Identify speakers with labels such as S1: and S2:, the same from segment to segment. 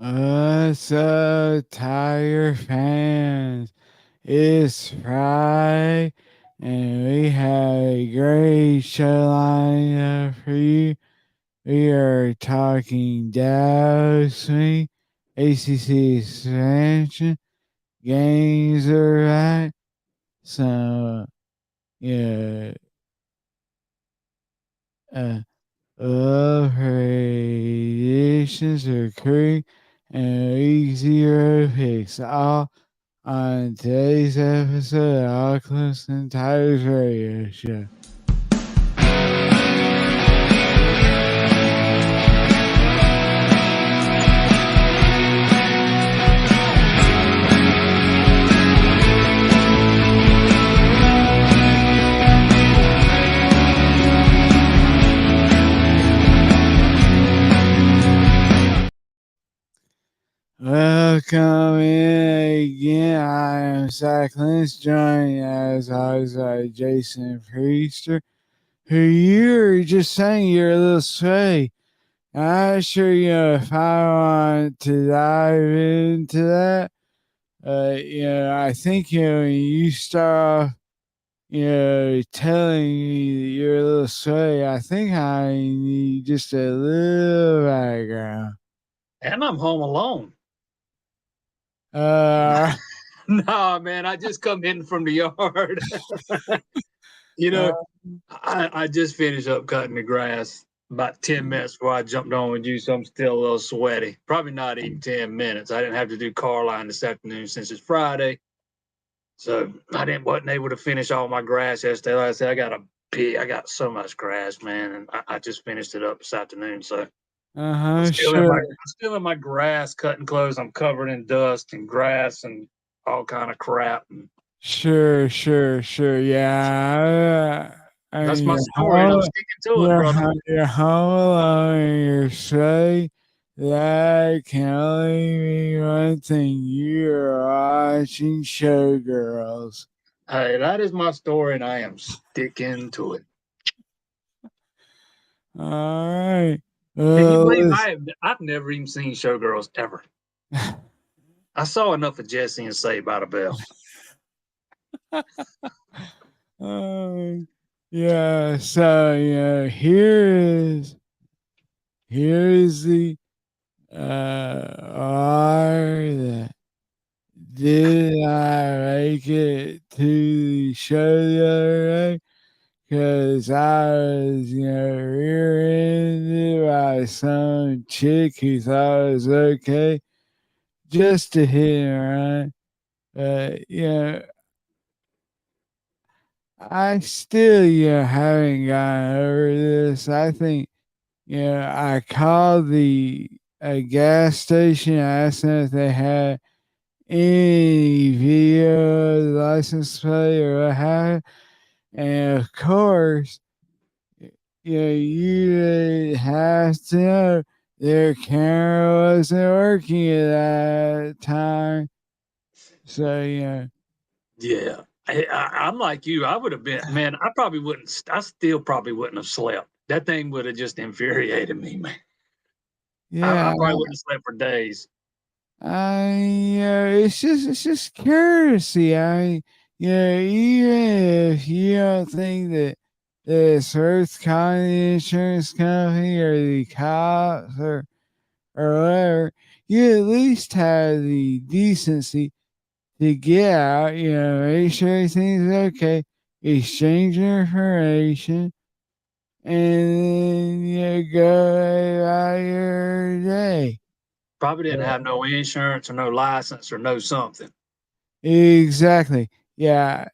S1: What's up, Tiger fans? It's Friday, and we have a great show lined up for you. We are talking Dallas Swing, ACC expansion, games are right. So, yeah, uh, love radiations are occurring, and week zero picks all on today's episode of Clemson Tigers Radio Show. Welcome in again. I am Zach Lynch, joined as always by Jason Priester, who you were just saying you're a little sway. I'm not sure, if I want to dive into that. I think, when you start off, telling me that you're a little sway, I think I need just a little background.
S2: And I'm home alone.
S1: Uh,
S2: No, man, I just come in from the yard. you
S1: uh,
S2: know, I just finished up cutting the grass about 10 minutes before I jumped on with you, so I'm still a little sweaty. Probably not even 10 minutes. I didn't have to do car line this afternoon since it's Friday. So wasn't able to finish all my grass yesterday. Like I said, I got so much grass, man, and I just finished it up this afternoon. So
S1: sure.
S2: I'm still in my grass cutting clothes. I'm covered in dust and grass and all kind of crap. And
S1: Sure. Yeah. I
S2: that's
S1: mean,
S2: my story, and I'm sticking to it, brother.
S1: you're home alone and you're straight. That can only mean one thing. You're watching Showgirls.
S2: Hey, that is my story, and I am sticking to it.
S1: All right.
S2: Can you believe
S1: Well,
S2: I've never even seen Showgirls ever? I saw enough of Jesse and Saved by the Bell.
S1: yeah. So, here's the R that did I make it to the show the other day? Because I was, rear-ended by some chick who thought it was okay just to hit and run. But, I still, haven't gotten over this. I think, I called the a gas station. I asked them if they had any video, license plate, or what have you. And of course, you have to know their camera wasn't working at that time. So,
S2: Yeah. I'm like you. I would have been, man, I still probably wouldn't have slept. That thing would have just infuriated me, man. I
S1: yeah,
S2: probably wouldn't have slept for days.
S1: it's just courtesy. Even if you don't think that it's worth calling the insurance company or the cops or whatever, you at least have the decency to get out, make sure everything's okay, exchange information, and then go about your day.
S2: Probably didn't have no insurance or no license or no something.
S1: Exactly. Yeah.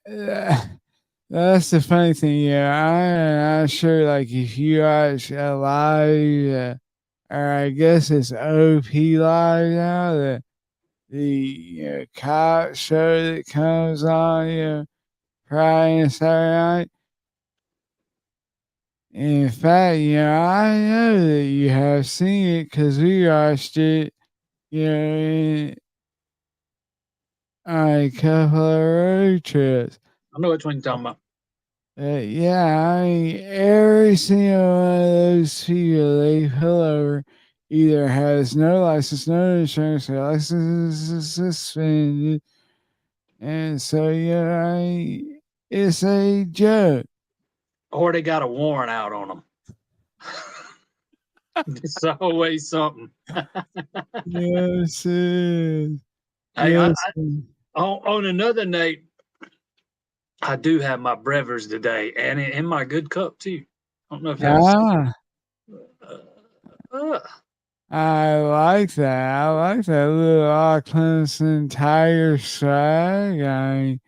S1: That's the funny thing. Yeah, I'm not sure. Like, if you watch a live, or I guess it's OP live now, the cop show that comes on, Friday and Saturday night. In fact, I know that you have seen it because we watched it, in, on a couple of road trips.
S2: I know which one you're talking about.
S1: Yeah, I mean, every single one of those people they pull over, either has no license, no insurance, or license is suspended. And so, it's a joke.
S2: Or they got a warrant out on them. It's always something.
S1: Yes, it is.
S2: Hey, I,
S1: Yes.
S2: on another note, I do have my brevers today, and in my good cup too. I don't know if y'all see.
S1: Ah,
S2: Uh, uh,
S1: I like that. I like that little Clemson Tiger swag.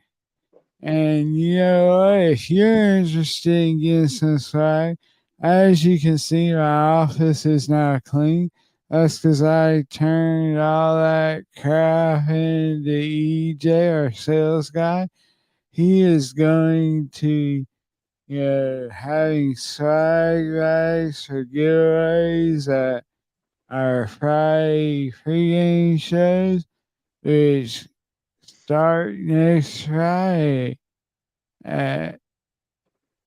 S1: And you know what? If you're interested in getting some swag, as you can see, my office is now clean. That's because I turned all that crap into EJ, our sales guy. He is going to, having swag bags for giveaways at our Friday pregame shows, which start next Friday at,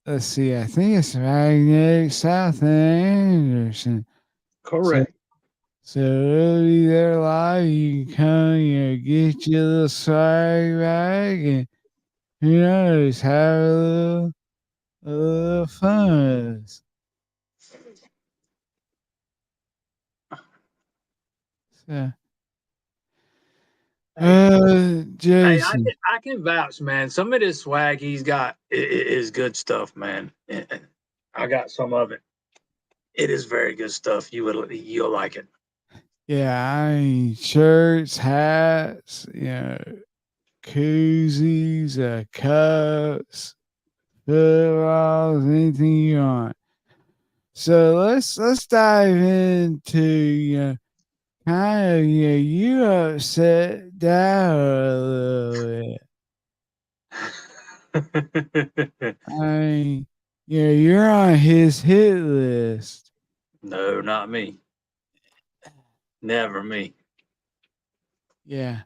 S1: let's see, I think it's Magnetic South Anderson. So,
S2: correct.
S1: so it'll be there live. You can come, get your little swag bag and who knows, have a little fun. So,
S2: Hey, hey,
S1: Jason,
S2: I can vouch, man. Some of this swag he's got is good stuff, man. I got some of it. It is very good stuff. You'll like it.
S1: yeah, I mean, shirts, hats, koozies, cups, footballs, anything you want. So let's dive into kind of you upset Dow a little bit. I mean, you're on his hit list.
S2: No, not me. Never me.
S1: Yeah.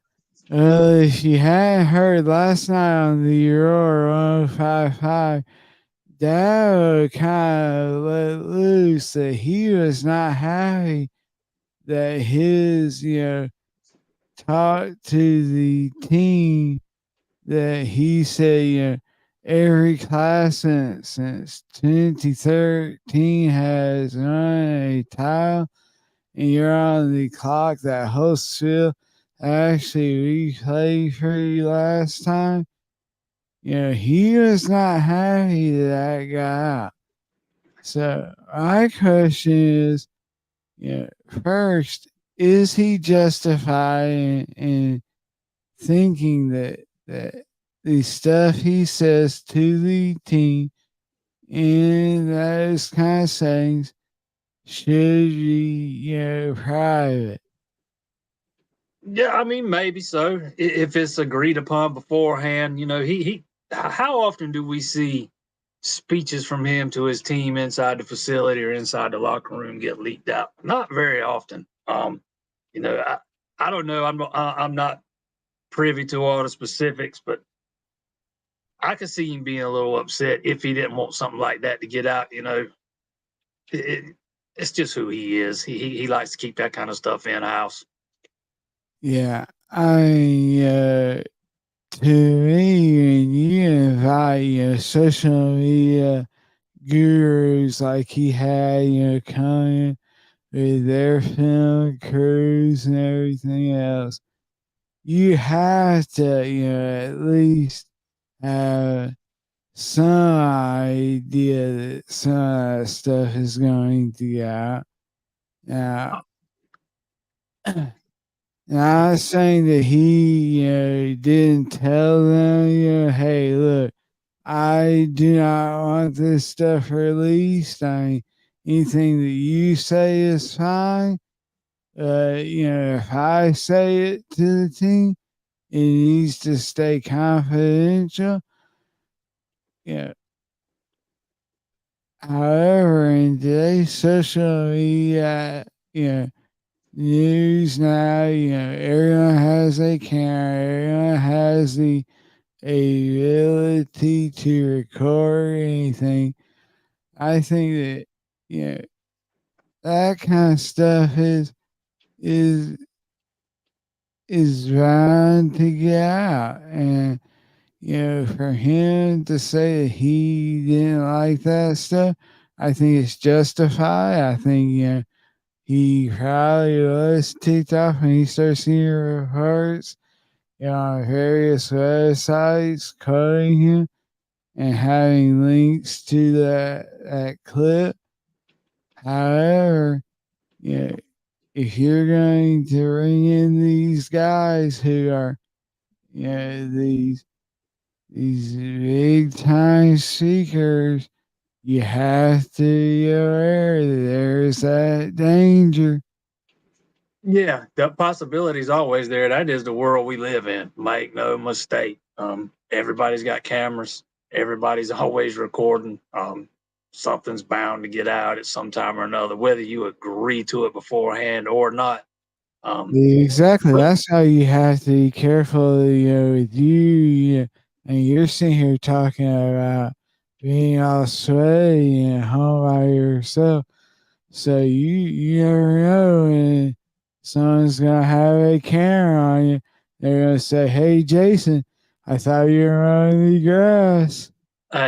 S1: Well, if you hadn't heard last night on the Aurora 1055, Dow kind of let loose that he was not happy that his, talk to the team that he said, every class since 2013 has run a tile, and you're on the clock that Hostsville actually replayed for you last time. He was not happy that got out. So my question is, first, is he justified in thinking that the stuff he says to the team in those kind of settings should be, private?
S2: Yeah, I mean, maybe so. If it's agreed upon beforehand, he. How often do we see speeches from him to his team inside the facility or inside the locker room get leaked out? Not very often. You know, I don't know. I'm not privy to all the specifics, but I could see him being a little upset if he didn't want something like that to get out. It, it's just who he is. He likes to keep that kind of stuff in house.
S1: Yeah, to me, when you invite, social media gurus like he had, coming with their film crews and everything else, you have to, at least have some idea that some of that stuff is going to get out. Now, now I'm saying that he, didn't tell them, hey, look, I do not want this stuff released. Anything that you say is fine. If I say it to the team, it needs to stay confidential. Yeah. However, in today's social media, news now, everyone has a camera, everyone has the ability to record anything. I think that, you know, that kind of stuff is is bound to get out. And for him to say that he didn't like that stuff, I think it's justified. I think he probably was ticked off when he started seeing reports on various websites quoting him and having links to that clip. However, you know, if you're going to bring in these guys who are, these big time speakers, you have to be aware that there's that danger.
S2: Yeah, the possibility is always there. That is the world we live in. Make no mistake. Everybody's got cameras. Everybody's always recording. Something's bound to get out at some time or another, whether you agree to it beforehand or not.
S1: Exactly.
S2: But
S1: That's how you have to be careful, with and you're sitting here talking about being all sweaty and home by yourself. So you never know when someone's gonna have a camera on you. They're gonna say, "Hey, Jason, I thought you were mowing the grass."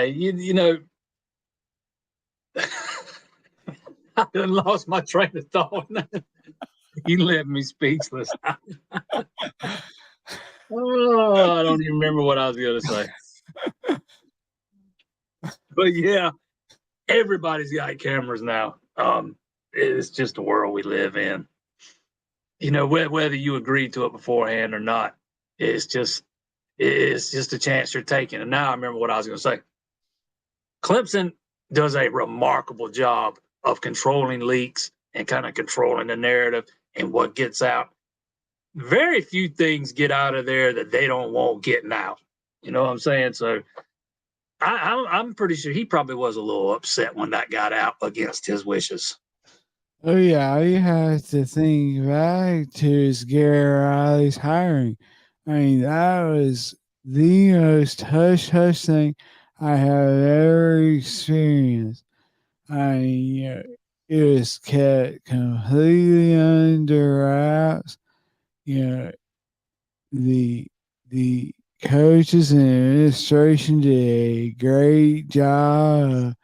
S2: you know, I done lost my train of thought. You left me speechless. Oh, I don't even remember what I was going to say. But yeah, everybody's got cameras now. It's just the world we live in. Whether you agreed to it beforehand or not, it's just it's just a chance you're taking. And now I remember what I was going to say. Clemson does a remarkable job of controlling leaks and kind of controlling the narrative and what gets out. Very few things get out of there that they don't want getting out. You know what I'm saying? So I'm pretty sure he probably was a little upset when that got out against his wishes.
S1: Oh yeah, all you have to think back to is Gary Riley's hiring. I mean, that was the most hush hush thing I have ever experienced. I mean, it was kept completely under wraps. You know, the the coaches and administration did a great job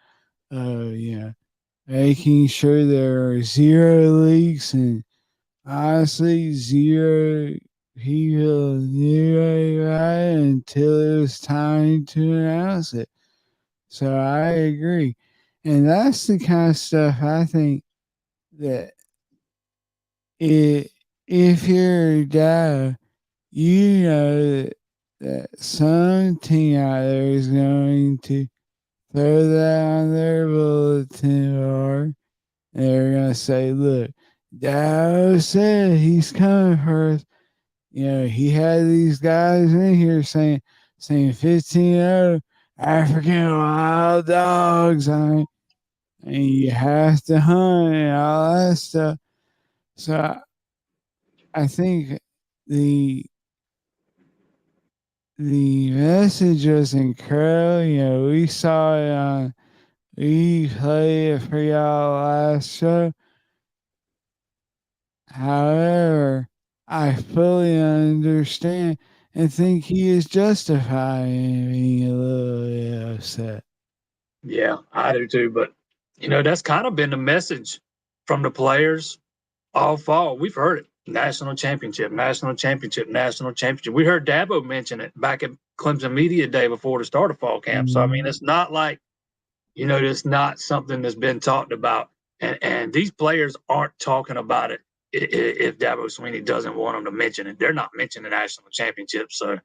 S1: of making sure there are zero leaks and honestly zero people knew about it until it was time to announce it. So I agree. And that's the kind of stuff I think that it, if you're a dad, you know that some team out there is going to throw that on their bulletin board. And they're going to say, look, Dow said he's coming for us. He had these guys in here saying 15-0 African wild dogs. And you have to hunt and all that stuff. So I think the the message was incredible. We saw it on, we played it for y'all last show. However, I fully understand and think he is justified in being a little bit upset.
S2: Yeah, I do too. But that's kind of been the message from the players all fall. We've heard it. National championship, national championship, national championship. We heard Dabo mention it back at Clemson Media Day before the start of fall camp. So I mean,
S1: Mhm.
S2: it's not like, it's not something that's been talked about. And these players aren't talking about it if Dabo Sweeney doesn't want them to mention it. They're not mentioning the national championship. So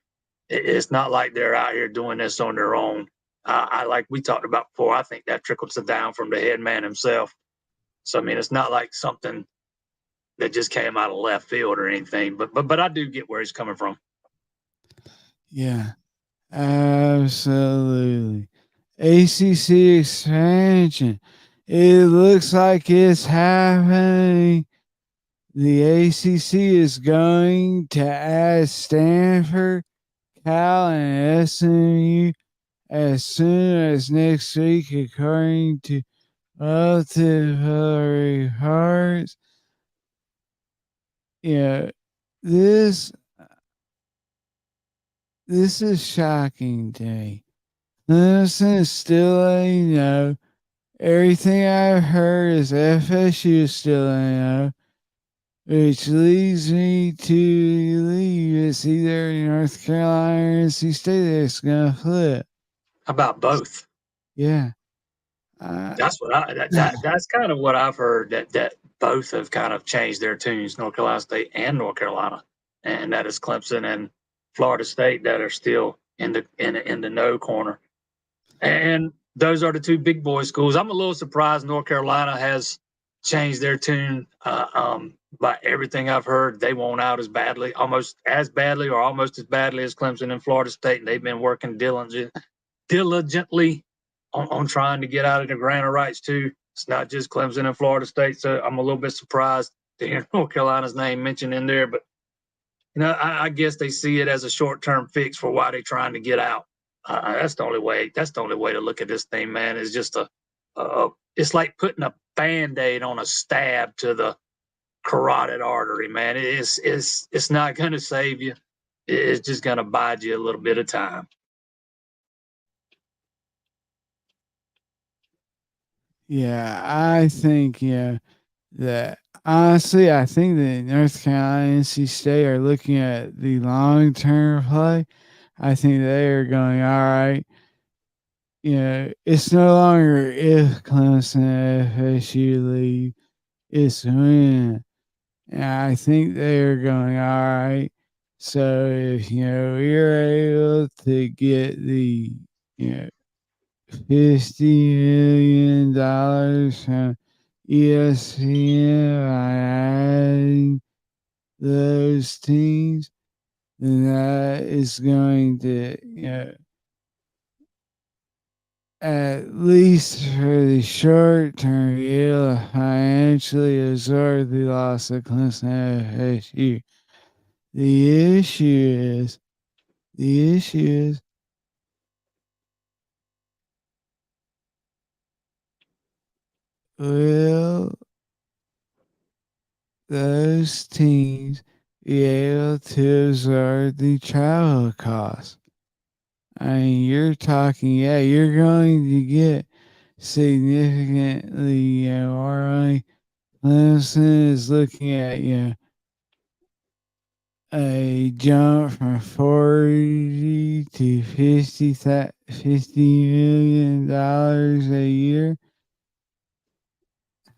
S2: it's not like they're out here doing this on their own. I like we talked about before. I think that trickles down from the head man himself. So I mean, it's not like something that just came out of left field or anything. But I do get where he's coming from.
S1: Yeah, absolutely. ACC expansion. It looks like it's happening. The ACC is going to add Stanford, Cal, and SMU as soon as next week, according to relative Hillary Hearts. Yeah, this this is shocking to me. Clemson is still a. Everything I've heard is FSU is still a. Which leads me to believe it's either North Carolina or NC State that's gonna flip.
S2: How about both?
S1: Yeah. Uh,
S2: That's what that's kind of what I've heard, that both have kind of changed their tunes, North Carolina State and North Carolina, and that is Clemson and Florida State that are still in the no corner. And those are the two big boy schools. I'm a little surprised North Carolina has changed their tune. By everything I've heard, they won't out as badly, almost as badly, or almost as badly as Clemson and Florida State. And they've been working diligently on trying to get out of the grant of rights too. It's not just Clemson and Florida State. So I'm a little bit surprised to hear North Carolina's name mentioned in there. But I guess they see it as a short-term fix for why they're trying to get out. That's the only way. That's the only way to look at this thing, man. It's just it's like putting a Band-Aid on a stab to the carotid artery, man. It's not going to save you. It's just going to bide you a little bit of time.
S1: yeah, I think that honestly, I think that North Carolina and NC State are looking at the long term play. I think they are going all right. It's no longer if Clemson and FSU leave, it's when. And I think they are going all right. So if you're able to get the you $50 million from ESPN by adding those teams, then that is going to at least for the short term, be able to financially absorb the loss of Clemson and FSU. The issue is, the issue is, will those teams be able to absorb the travel costs? I mean, you're talking, yeah, you're going to get significantly more money. Clemson is looking at, a jump from 40 to 50 million dollars a year.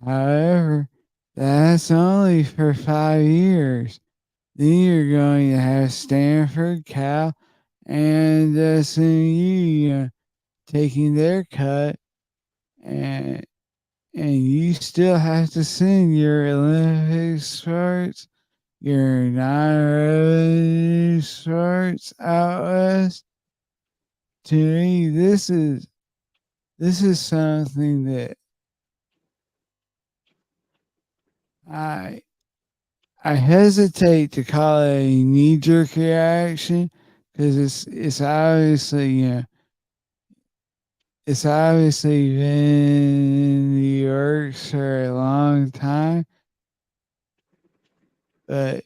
S1: However, that's only for 5 years. Then you're going to have Stanford, Cal, and SMU taking their cut, and you still have to send your Olympic sports, your non-revenue sports out west. To me, this is something that I I hesitate to call it a knee jerk reaction because it's obviously it's obviously been in the works for a long time, but it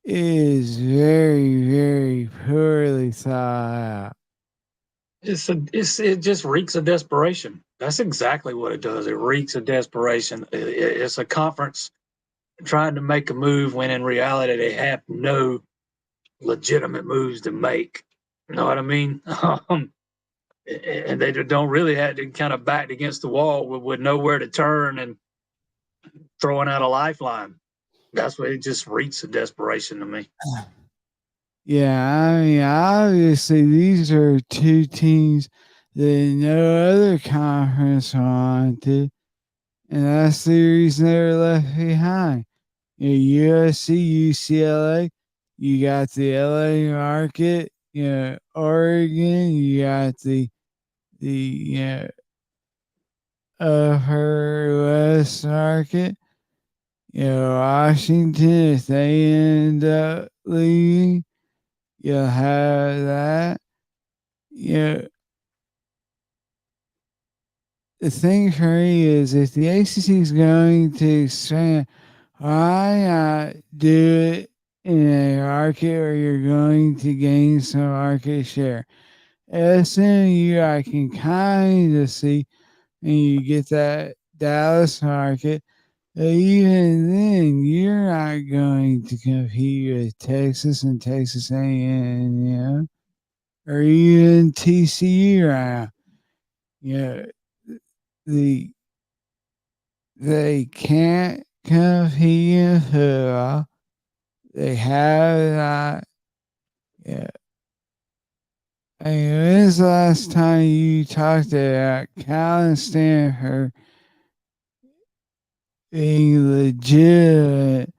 S1: is very, very poorly thought out.
S2: It just reeks of desperation. That's exactly what it does. It reeks of desperation. It's a conference trying to make a move when in reality they have no legitimate moves to make. You know what I mean? And they don't really have to kind of backed against the wall with nowhere to turn and throwing out a lifeline. That's what it just reeks of desperation to me.
S1: Yeah, I mean, obviously these are two teams that no other conference wanted, and that's the reason they were left behind. USC, UCLA, you got the LA market, Oregon, you got the upper West market, Washington, if they end up leaving, you'll have that. You know, the thing for me is if the ACC is going to expand, why not do it in a market where you're going to gain some market share? SMU, I can kind of see, and you get that Dallas market. But even then, you're not going to compete with Texas and Texas A&M, or even TCU right now. You know, the they can't compete in football. They have not. Yeah. I mean, when's the last time you talked about Cal and Stanford being legitimate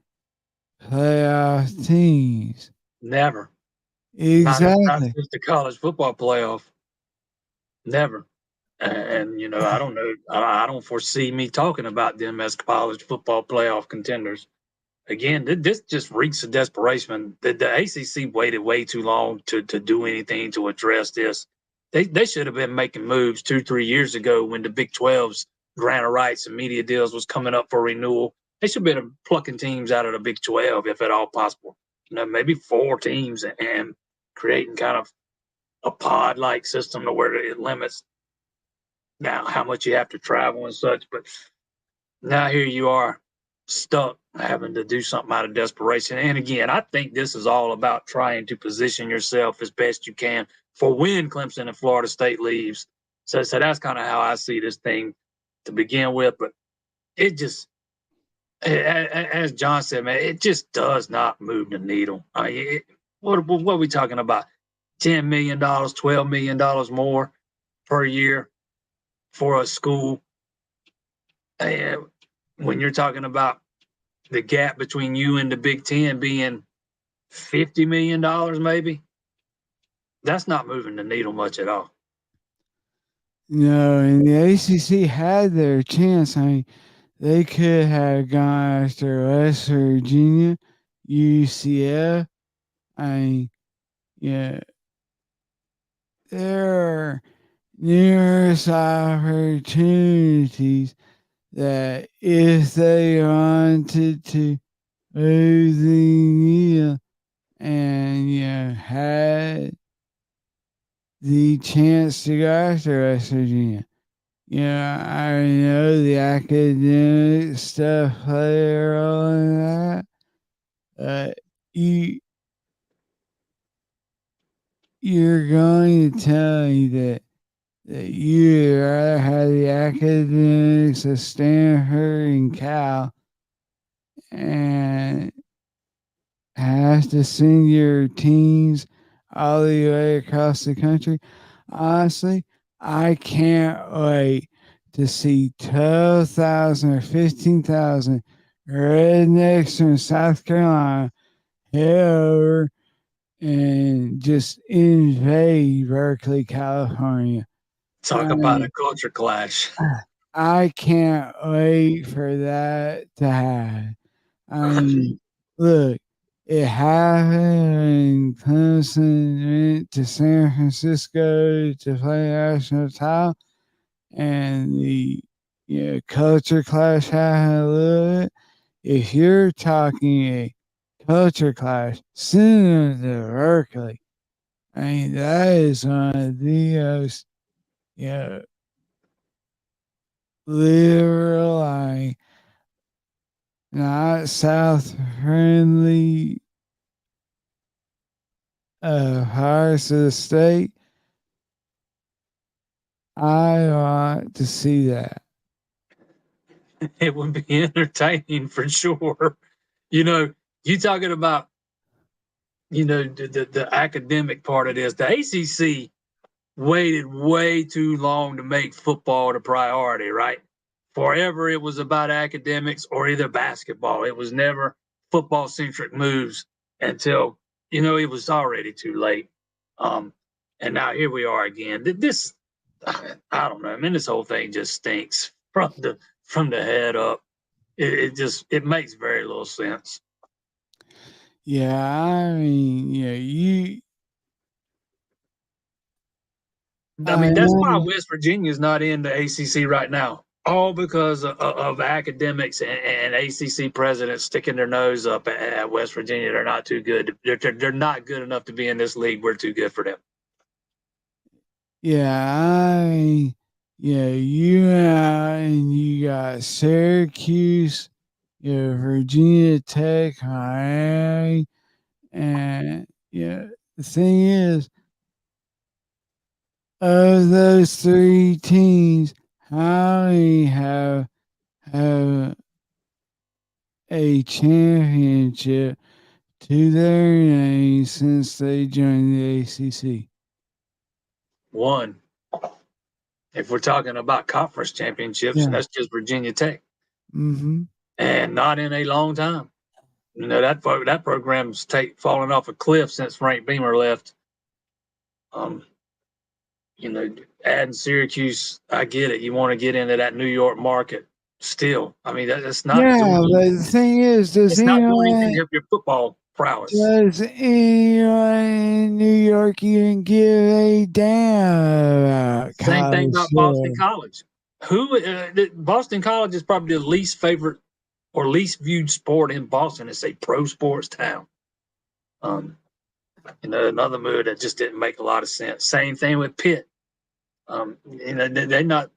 S1: playoff teams?
S2: Never. Not
S1: Exactly.
S2: since the college football playoff. Never. And I don't know. I don't foresee me talking about them as college football playoff contenders. Again, this just reeks of desperation. The ACC waited way too long to do anything to address this. They should have been making moves 2-3 years ago when the Big 12's grant of rights and media deals was coming up for renewal. They should have been plucking teams out of the Big 12 if at all possible. Maybe 4 teams and creating kind of a pod like system to where it limits now how much you have to travel and such. But now here you are stuck having to do something out of desperation. And again, I think this is all about trying to position yourself as best you can for when Clemson and Florida State leaves. So that's kind of how I see this thing to begin with. But it just, as John said, man, it just does not move the needle. I mean, what are we talking about? $10 million, $12 million more per year for a school. And when you're talking about the gap between you and the Big Ten being $50 million, maybe, that's not moving the needle much at all.
S1: No, and the ACC had their chance. I mean, they could have gone after West Virginia, UCF. I mean, yeah, there are numerous opportunities that if they wanted to move the needle and had the chance to go after West Virginia. I know the academic stuff play a role in that. You you're going to tell me that you rather have the academics of Stanford and Cal and have to send your teams all the way across the country. Honestly, I can't wait to see 12,000 or 15,000 rednecks from South Carolina head over and just invade Berkeley, California.
S2: Talk
S1: I
S2: about a
S1: mean,
S2: culture clash.
S1: I can't wait for that to happen. I mean, look, it happened when Clemson went to San Francisco to play national title, and the culture clash happened a little bit. If you're talking a culture clash, send them to Berkeley. I mean, that is one of the most, you know, liberal, not South friendly parts of the state. I want to see that.
S2: It would be entertaining for sure. You know, you talking about, the academic part of this. The ACC waited way too long to make football the priority, right? Forever it was about academics or either basketball. It was never football centric moves until, it was already too late. Um, and now here we are again. This, I don't know. I mean, this whole thing just stinks from the head up. It makes very little sense.
S1: Yeah, I mean,
S2: I
S1: I
S2: mean, that's why
S1: know.
S2: West Virginia is not in the ACC right now. All because of academics and ACC presidents sticking their nose up at West Virginia. They're not too good. They're not good enough to be in this league. We're too good for them.
S1: Yeah, yeah, and you got Syracuse, you know, Virginia Tech, Miami, and yeah, the thing is, of those three teams, how many have a championship to their name since they joined the ACC?
S2: One, if we're talking about conference championships,
S1: Yeah.
S2: and that's just Virginia Tech,
S1: Mm-hmm.
S2: and not in a long time. You know that program's fallen off a cliff since Frank Beamer left. Um, you know, adding Syracuse, I get it. You want to get into that New York market. Still, I mean, that's not
S1: Yeah,
S2: doing
S1: but the
S2: anything.
S1: thing is,
S2: It's not doing anything to help your football prowess.
S1: does anyone in New York even give a damn about
S2: Same thing
S1: college
S2: about Boston
S1: football?
S2: College. Boston College is probably the least favorite or least viewed sport in Boston. It's a pro sports town. Um, another move that just didn't make a lot of sense. Same thing with Pitt. They're not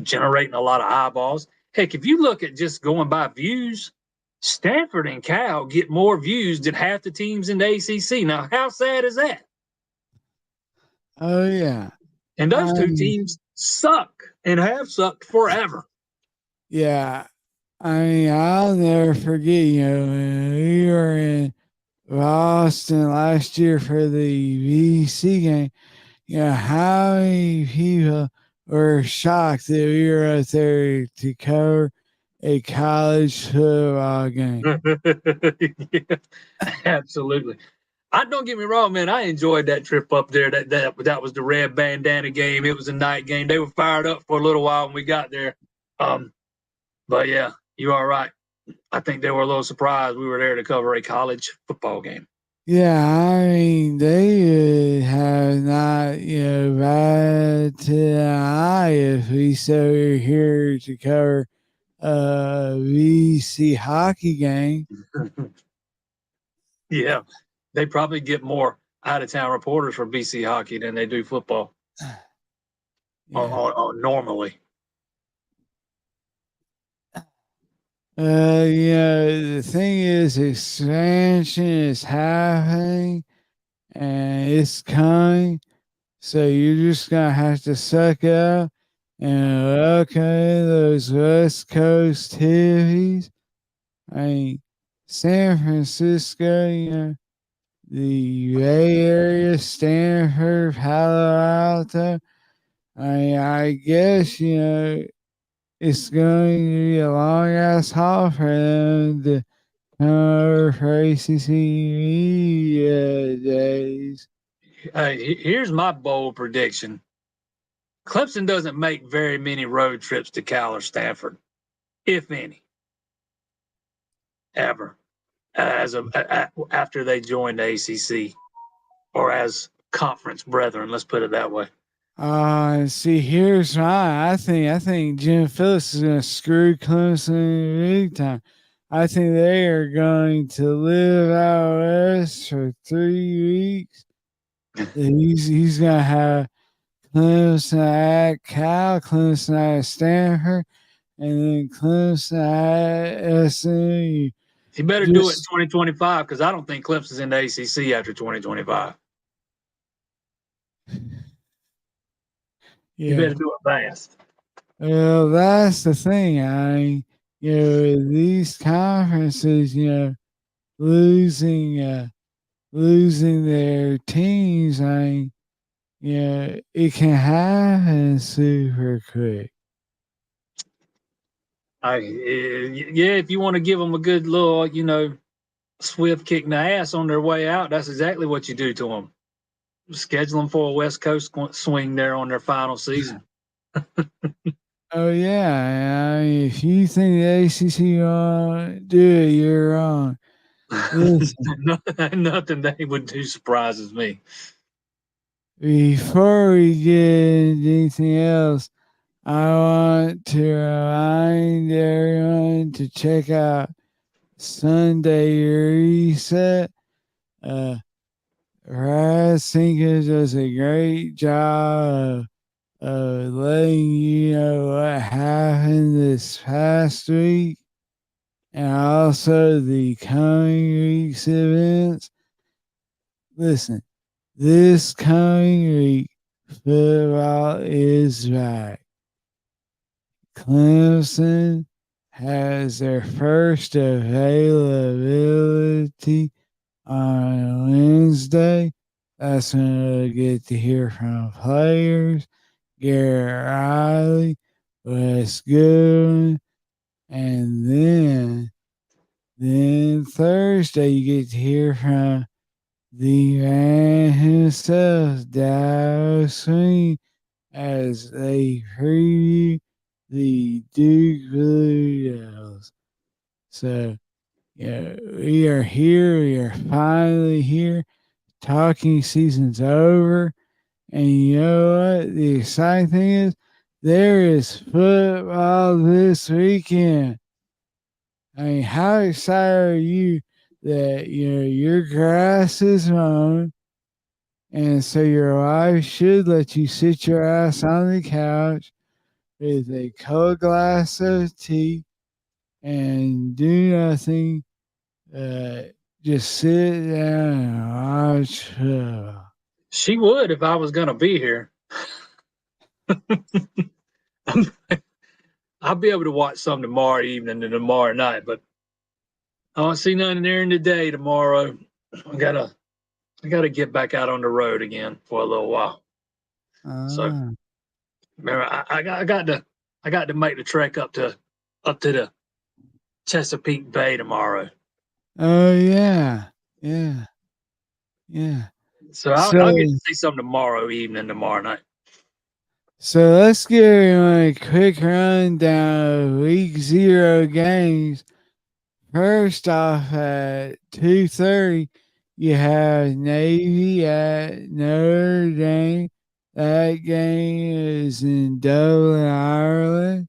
S2: generating a lot of eyeballs. Heck, if you look at just going by views, Stanford and Cal get more views than half the teams in the ACC. Now, how sad is that?
S1: Oh yeah,
S2: And those two
S1: um,
S2: teams suck and have sucked forever.
S1: yeah. I'll never forget. You know, when we were in Boston last year for the VC game. You know how many people were shocked that we were out there to cover a college football game.
S2: Yeah, absolutely. I don't get me wrong, man. I enjoyed that trip up there. That was the red bandana game. It was a night game. They were fired up for a little while when we got there. Um, but yeah, you are right. I think they were a little surprised we were there to cover a college football game.
S1: Yeah, they have not, bad to the eye if we said we are here to cover a VC hockey game.
S2: Yeah, they probably get more out of town reporters for BC hockey than they do football
S1: Yeah.
S2: normally.
S1: The thing is, expansion is happening and it's coming. So you're just gonna have to suck up and okay, those West Coast hippies. I mean, San Francisco, the Bay Area, Stanford, Palo Alto. I guess, it's going to be a long ass haul for them to come over for ACC days.
S2: Here's my bold prediction: Clemson doesn't make very many road trips to Cal or Stanford, if any, ever, after they join the ACC or as conference brethren. Let's put it that way.
S1: See, here's why I think Jim Phillips is going to screw Clemson big time. I think they are going to live out west for 3 weeks. He's going to have Clemson at Cal, Clemson at Stanford, and then Clemson at SMU.
S2: He better do it in
S1: Just
S2: 2025 because I don't think Clemson's in the ACC after 2025. You
S1: yeah.
S2: better do it fast.
S1: Well, that's the thing. These conferences, losing losing their teams, it can happen super quick.
S2: Yeah, if you want to give them a good little, swift kick in the ass on their way out, that's exactly what you do to them. Schedule them for a West Coast swing there on their final season.
S1: Oh yeah, if you think the ACC do it, you're wrong. Listen,
S2: Nothing they would do surprises me.
S1: before we get into anything else, I want to remind everyone to check out Sunday Reset. Uh, Raz Sinkers does a great job of letting you know what happened this past week and also the coming week's events. Listen, this coming week, football is back. Clemson has their first availability on Wednesday. That's when we'll get to hear from players, Garrett Riley, Wes Goodwin, and then Thursday you get to hear from the man himself, Dallas Swing, as they preview the Duke Blue Devils. So, yeah, we are here. We are finally here. Talking season's over. And you know what? The exciting thing is, there is football this weekend. I mean, how excited are you that your grass is mown, and so your wife should let you sit your ass on the couch with a cold glass of tea and do nothing, uh, just sit down and watch football.
S2: She would if I was going to be here. I'll be able to watch some tomorrow evening and tomorrow night, but I don't see nothing there in the day tomorrow. I gotta get back out on the road again for a little while. So
S1: Ah.
S2: remember, I got to make the trek up to the Chesapeake Bay tomorrow.
S1: Oh yeah, yeah, yeah.
S2: So
S1: So
S2: I'll get to see some tomorrow evening, tomorrow night.
S1: so let's give everyone a quick rundown of Week 0 games. First off, at 2:30, you have Navy at Notre Dame. That game is in Dublin, Ireland.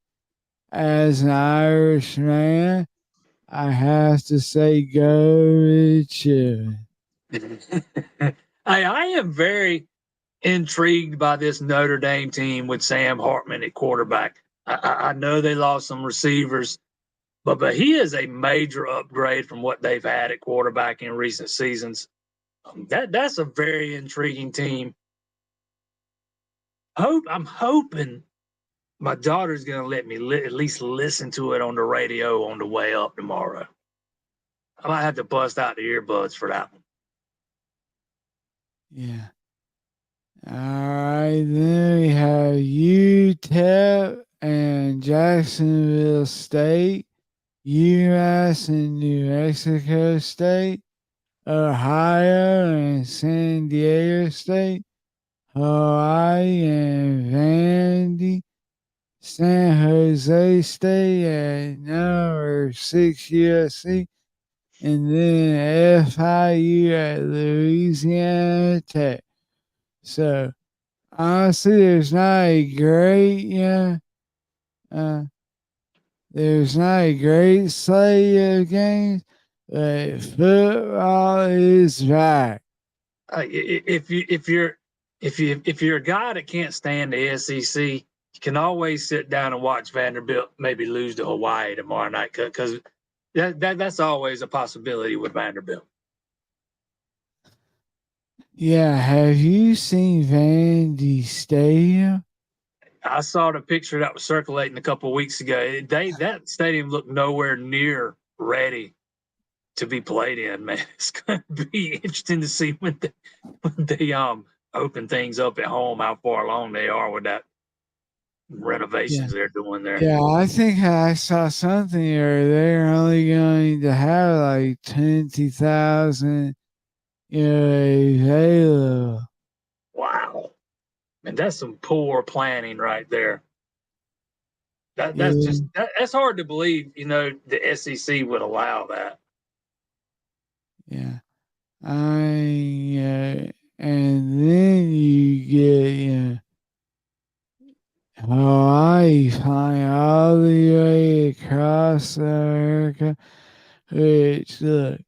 S1: As an Irishman, I have to say go Mitchell.
S2: I am very intrigued by this Notre Dame team with Sam Hartman at quarterback. I know they lost some receivers, but he is a major upgrade from what they've had at quarterback in recent seasons. That's a very intriguing team. I'm hoping my daughter's gonna let me at least listen to it on the radio on the way up tomorrow. I might have to bust out the earbuds for that one.
S1: Yeah. All right, then we have UTEP and Jacksonville State, UMass and New Mexico State, Ohio and San Diego State, Hawaii and Vandy, San Jose State at number 6 USC, and then FIU at Louisiana Tech. So honestly, uh, there's not a great slate of games, but football is back.
S2: If you're a guy that can't stand the SEC, you can always sit down and watch Vanderbilt maybe lose to Hawaii tomorrow night because that's always a possibility with Vanderbilt.
S1: Yeah, have you seen Vandy Stadium?
S2: I saw the picture that was circulating a couple of weeks ago. That stadium looked nowhere near ready to be played in. Man, it's going to be interesting to see when they open things up at home, how far along they are with that
S1: Yeah.
S2: renovations they're doing there.
S1: Yeah, I think I saw something where they're only going to have like 20,000, available.
S2: Wow, and that's some poor planning right there.
S1: Yeah,
S2: That's hard to believe. The SEC would allow that.
S1: yeah. And then you Hawaii flying all the way across America, which look,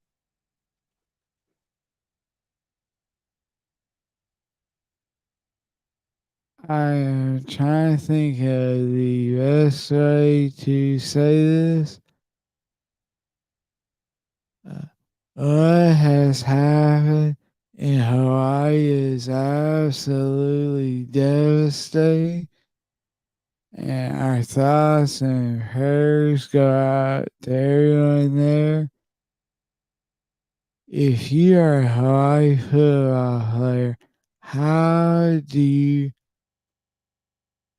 S1: I am trying to think of the best way to say this. Uh, what has happened in Hawaii is absolutely devastating. And our thoughts and prayers go out to everyone there. If you are a Hawaii football player, how do you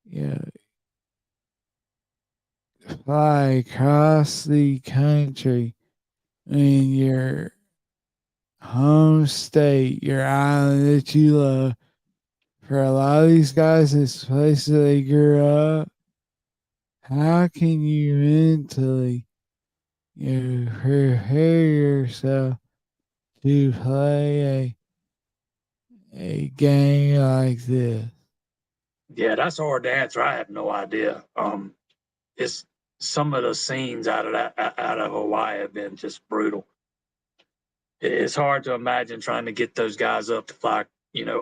S1: know, fly across the country in your home state, your island that you love? For a lot of these guys, it's the place that they grew up. How can you mentally, prepare yourself to play a game like this?
S2: Yeah, that's hard to answer. I have no idea. It's some of the scenes out of Hawaii have been just brutal. It's hard to imagine trying to get those guys up to fly,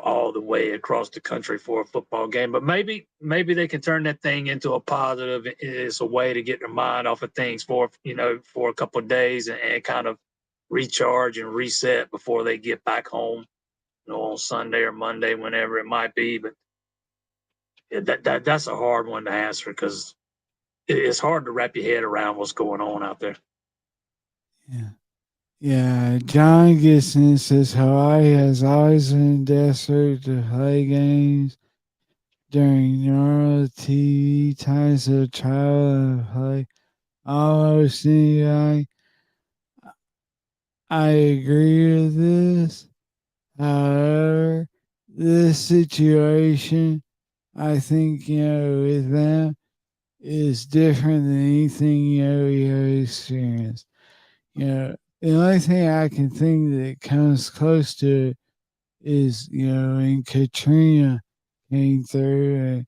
S2: all the way across the country for a football game. But maybe they can turn that thing into a positive. It's a way to get their mind off of things for a couple of days and kind of recharge and reset before they get back home, on Sunday or Monday, whenever it might be. But that's a hard one to answer because it's hard to wrap your head around what's going on out there.
S1: Yeah. Yeah, John Gibson says Hawaii has always been desperate to play games during normal TV times of travel and play almost anybody. I agree with this. However, this situation, I think, with them is different than anything, we have experienced. The only thing I can think that comes close to it is, when Katrina came through and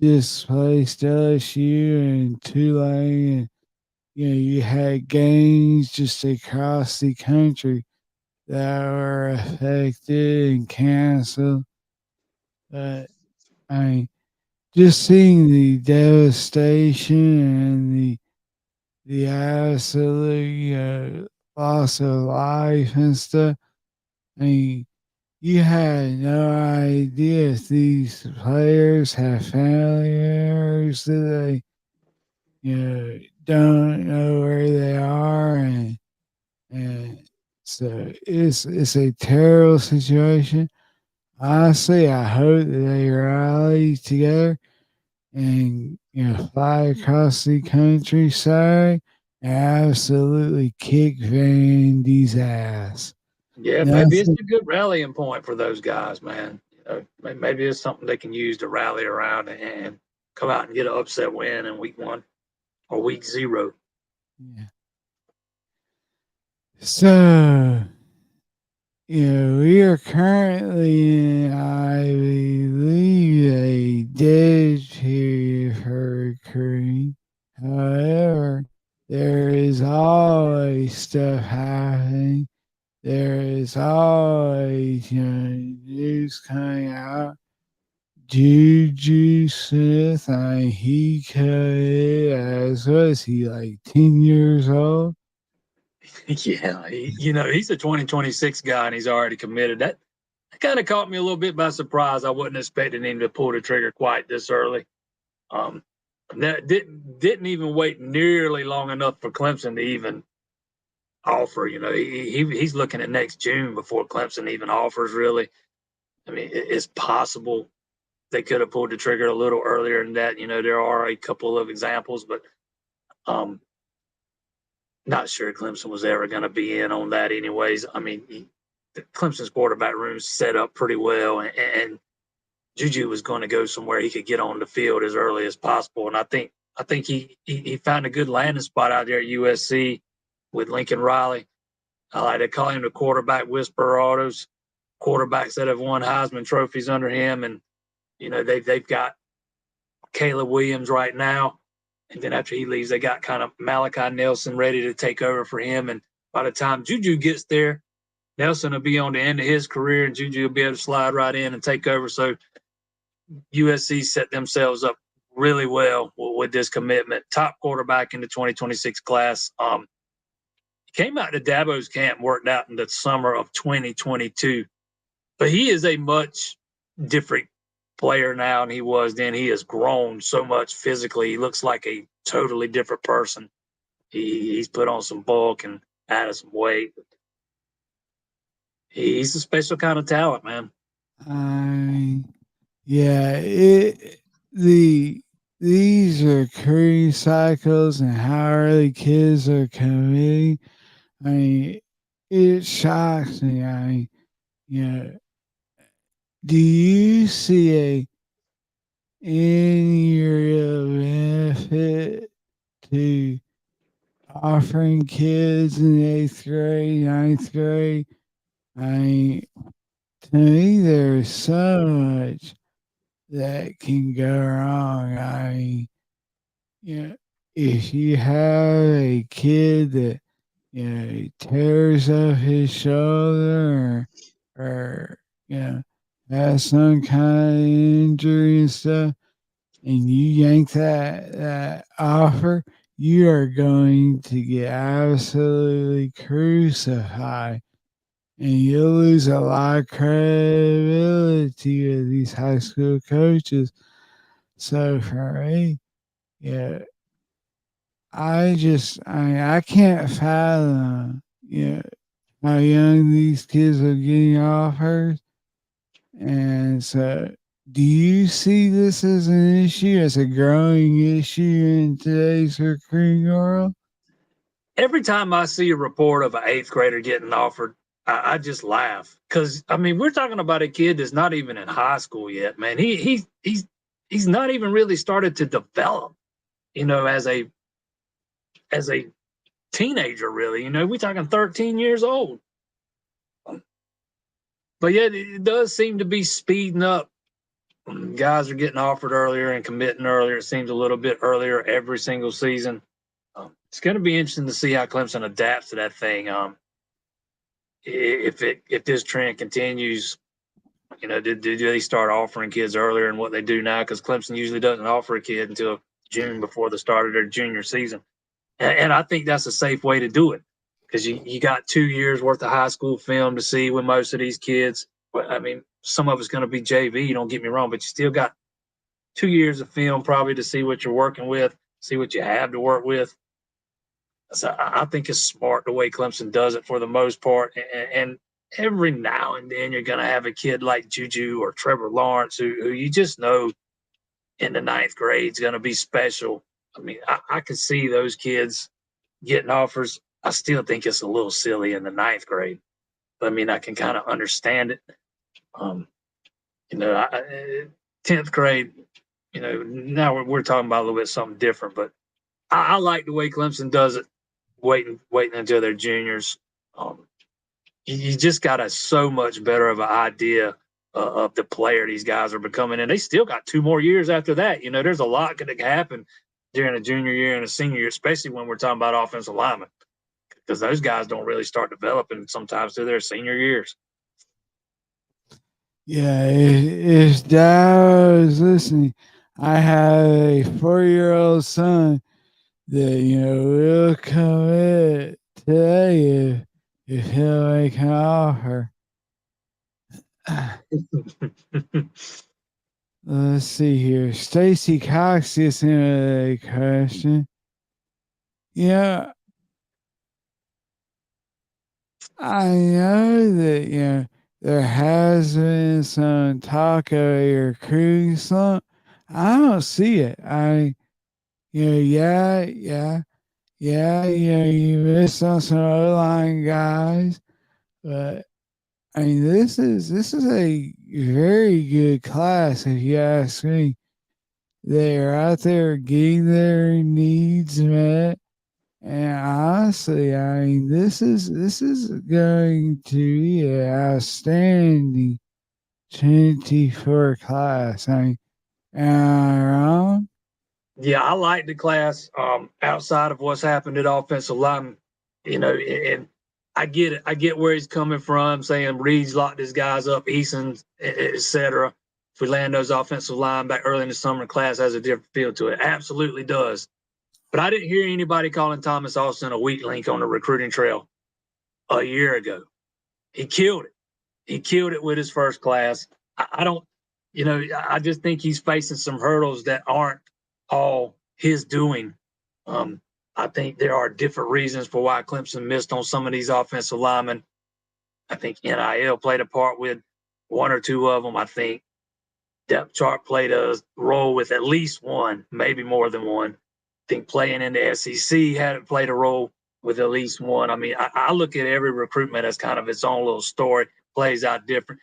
S1: displaced LSU and Tulane, and you had games just across the country that were affected and canceled. But I mean, just seeing the devastation and the absolute loss of life and stuff. I mean, you had no idea if these players have family members that they, don't know where they are, and so it's a terrible situation. Honestly, I hope that they rally together and fly across the countryside and absolutely kick Vandy's ass.
S2: Yeah, maybe it's
S1: Nothing.
S2: a good rallying point for those guys, man. Maybe it's something they can use to rally around and come out and get an upset win in week 1 or week 0.
S1: Yeah. So, we are currently in, I believe, a dead period for recruiting. However, there is always stuff happening. There is always, news coming out. Juju Smith, he cut as was he like 10 years old?
S2: Yeah, he's a 2026 guy and he's already committed. That kind of caught me a little bit by surprise. I wasn't expecting him to pull the trigger quite this early. Um, that didn't even wait nearly long enough for Clemson to even offer. He's looking at next June before Clemson even offers. Really, I mean, it's possible they could have pulled the trigger a little earlier than that. There are a couple of examples, but um, not sure Clemson was ever going to be in on that, anyways. I mean, Clemson's quarterback room's set up pretty well, and Juju was going to go somewhere he could get on the field as early as possible. And I think he found a good landing spot out there at USC with Lincoln Riley. I like to call him the quarterback whisperer. All those quarterbacks that have won Heisman trophies under him, and they've got Caleb Williams right now. And then after he leaves, they got kind of Malachi Nelson ready to take over for him. And by the time Juju gets there, Nelson will be on the end of his career, and Juju will be able to slide right in and take over. So USC set themselves up really well with this commitment. Top quarterback in the 2026 class. Came out to Dabo's camp, worked out in the summer of 2022. But he is a much different player now than he was then. He has grown so much physically. He looks like a totally different person. He's put on some bulk and added some weight. He's a special kind of talent, man.
S1: Yeah, these recruiting cycles and how early kids are committing. I mean, it shocks me. I mean, you know, do you see any real benefit to offering kids in the 8th grade, 9th grade? I mean, to me, there's so much that can go wrong. I mean, you know, if you have a kid that tears up his shoulder or has some kind of injury and stuff, and you yank that offer, you are going to get absolutely crucified, and you'll lose a lot of credibility with these high school coaches. So for me, yeah, I can't fathom, how young these kids are getting offers. And so, do you see this as an issue, as a growing issue in today's recruiting world?
S2: Every time I see a report of an 8th grader getting offered, I just laugh because I mean we're talking about a kid that's not even in high school yet, man. He's not even really started to develop, as a teenager, really. We're talking 13 years old. But yet it does seem to be speeding up. Guys are getting offered earlier and committing earlier. It seems a little bit earlier every single season. It's going to be interesting to see how Clemson adapts to that thing. If this trend continues, do they start offering kids earlier than what they do now? Because Clemson usually doesn't offer a kid until June before the start of their junior season. And I think that's a safe way to do it because you got 2 years worth of high school film to see with most of these kids. I mean, some of it's going to be JV, don't get me wrong, but you still got 2 years of film probably to see what you're working with, see what you have to work with. So I think it's smart the way Clemson does it for the most part. And every now and then you're going to have a kid like Juju or Trevor Lawrence who you just know in the 9th grade is going to be special. I mean, I could see those kids getting offers. I still think it's a little silly in the 9th grade. But I mean, I can kind of understand it. 10th grade, now we're talking about a little bit something different, but I like the way Clemson does it, waiting until they're juniors. You just got a so much better of an idea of the player these guys are becoming, and they still got 2 more years after that. There's a lot that can happen during a junior year and a senior year, especially when we're talking about offensive linemen, because those guys don't really start developing sometimes through their senior years.
S1: Yeah, if Dad was listening, I have a 4-year-old son that will commit today if he'll make an offer. Let's see here. Stacy Cox gets in with a question. Yeah, I know that there has been some talk of a recruiting slump. I don't see it. You missed on some O-line guys, but I mean, this is a very good class, if you ask me. They're out there getting their needs met, and honestly, I mean, this is going to be an outstanding 24 class. I mean, Am I wrong?
S2: Yeah, I like the class. Outside of what's happened at offensive line, and I get it. I get where he's coming from, saying Reed's locked his guys up, Eason, etc. If we land those offensive line back early in the summer, class has a different feel to it. Absolutely does. But I didn't hear anybody calling Thomas Austin a weak link on the recruiting trail a year ago. He killed it. He killed it with his first class. I don't, I just think he's facing some hurdles that aren't all his doing. Um, I think there are different reasons for why Clemson missed on some of these offensive linemen. I think NIL played a part with one or two of them. I think depth chart played a role with at least one, maybe more than one. I think playing in the SEC had played a role with at least one. I mean, I look at every recruitment as kind of its own little story, plays out different.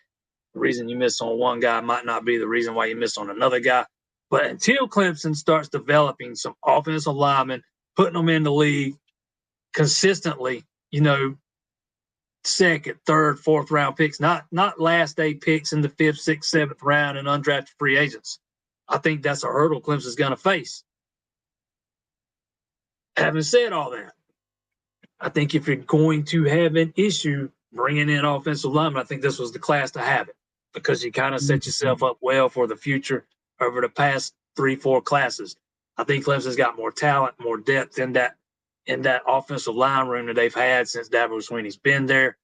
S2: The reason you miss on one guy might not be the reason why you miss on another guy. But until Clemson starts developing some offensive linemen, putting them in the league consistently, second, third, fourth round picks, not last day picks in the fifth, sixth, seventh round and undrafted free agents. I think that's a hurdle Clemson's going to face. Having said all that, I think if you're going to have an issue bringing in offensive linemen, I think this was the class to have it because you kind of set yourself up well for the future over the past 3-4 classes. I think Clemson's got more talent, more depth in that offensive line room that they've had since Dabo Swinney's been there.